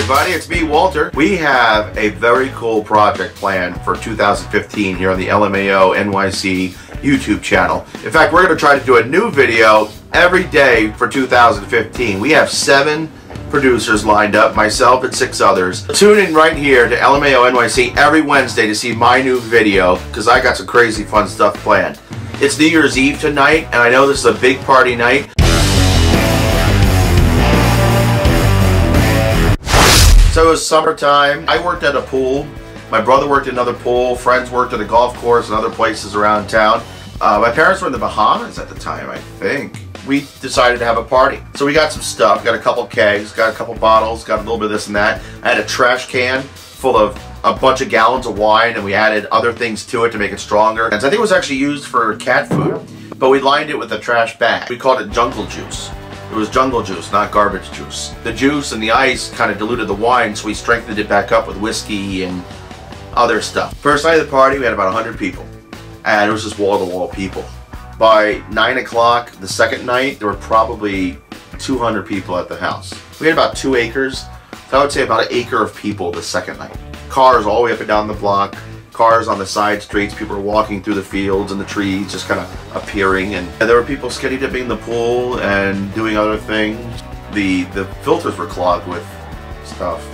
everybody, it's me, Walter. We have a very cool project planned for 2015 here on the LMAO NYC YouTube channel. In fact, we're going to try to do a new video every day for 2015. We have 7 producers lined up, myself and 6 others. Tune in right here to LMAO NYC every Wednesday to see my new video, because I got some crazy fun stuff planned. It's New Year's Eve tonight, and I know this is a big party night. So it was summertime. I worked at a pool. My brother worked at another pool. Friends worked at a golf course and other places around town. My parents were in the Bahamas at the time, I think. We decided to have a party. So we got some stuff. Got a couple kegs, got a couple bottles, got a little bit of this and that. I had a trash can full of a bunch of gallons of wine, and we added other things to it to make it stronger. And I think it was actually used for cat food, but we lined it with a trash bag. We called it jungle juice. It was jungle juice, not garbage juice. The juice and the ice kind of diluted the wine, so we strengthened it back up with whiskey and other stuff. First night of the party, we had about 100 people, and it was just wall-to-wall people. By 9 o'clock the second night, there were probably 200 people at the house. We had about 2 acres, so I would say about 1 acre of people the second night. Cars all the way up and down the block, cars on the side streets, people were walking through the fields and the trees, just kind of appearing, and there were people skinny dipping in the pool and doing other things. The filters were clogged with stuff.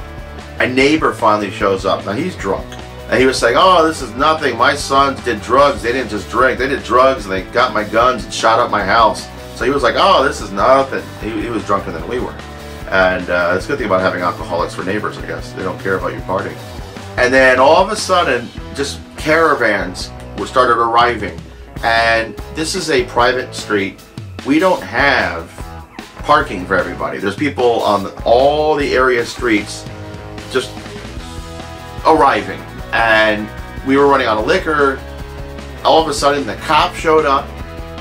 A neighbor finally shows up. Now he's drunk, and he was saying, "Oh, this is nothing. My sons did drugs. They didn't just drink. They did drugs, and they got my guns and shot up my house." So he was like, "Oh, this is nothing." He was drunker than we were, and it's a good thing about having alcoholics for neighbors, I guess. They don't care about you partying. And then all of a sudden, just caravans started arriving. And this is a private street. We don't have parking for everybody. There's people on all the area streets just arriving. And we were running out of liquor. All of a sudden, the cops showed up.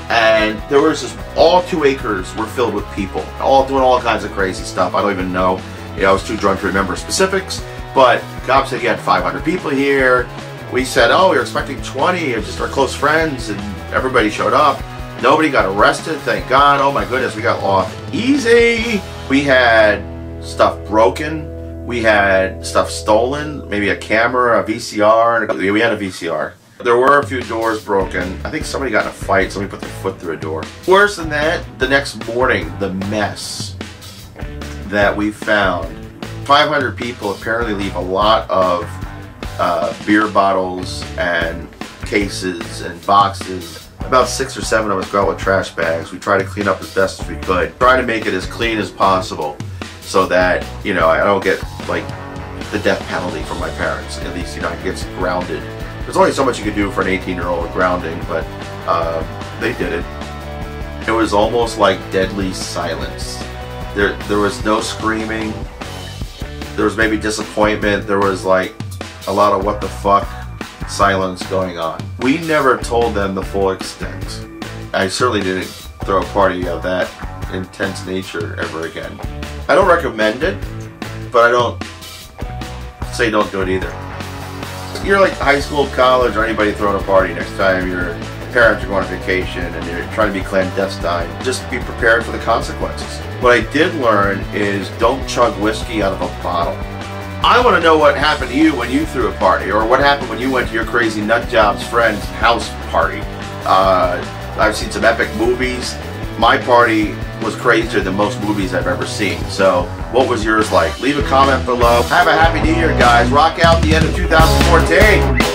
And there was just, all 2 acres were filled with people, all doing all kinds of crazy stuff. I don't even know. I was too drunk to remember specifics. But cops said you had 500 people here. We said, oh, we were expecting 20, of just our close friends, and everybody showed up. Nobody got arrested, thank God. Oh my goodness, we got off easy. We had stuff broken. We had stuff stolen, maybe a camera, a VCR. We had a VCR. There were a few doors broken. I think somebody got in a fight, somebody put their foot through a door. Worse than that, the next morning, the mess that we found. 500 people apparently leave a lot of beer bottles and cases and boxes. About 6 or 7 of us go out with trash bags. We try to clean up as best as we could. Try to make it as clean as possible so that, you know, I don't get like the death penalty from my parents. At least, you know, I get grounded. There's only so much you can do for an 18-year-old grounding, but they did it. It was almost like deadly silence. There was no screaming. There was maybe disappointment. There was like a lot of what the fuck silence going on. We never told them the full extent. I certainly didn't throw a party of that intense nature ever again. I don't recommend it, but I don't say don't do it either. You're like high school, college, or anybody throwing a party. Next time your parents are going on vacation and you're trying to be clandestine, just be prepared for the consequences. What I did learn is don't chug whiskey out of a bottle. I want to know what happened to you when you threw a party, or what happened when you went to your crazy nutjob's friend's house party. I've seen some epic movies. My party was crazier than most movies I've ever seen. So what was yours like? Leave a comment below. Have a happy New Year, guys. Rock out the end of 2014.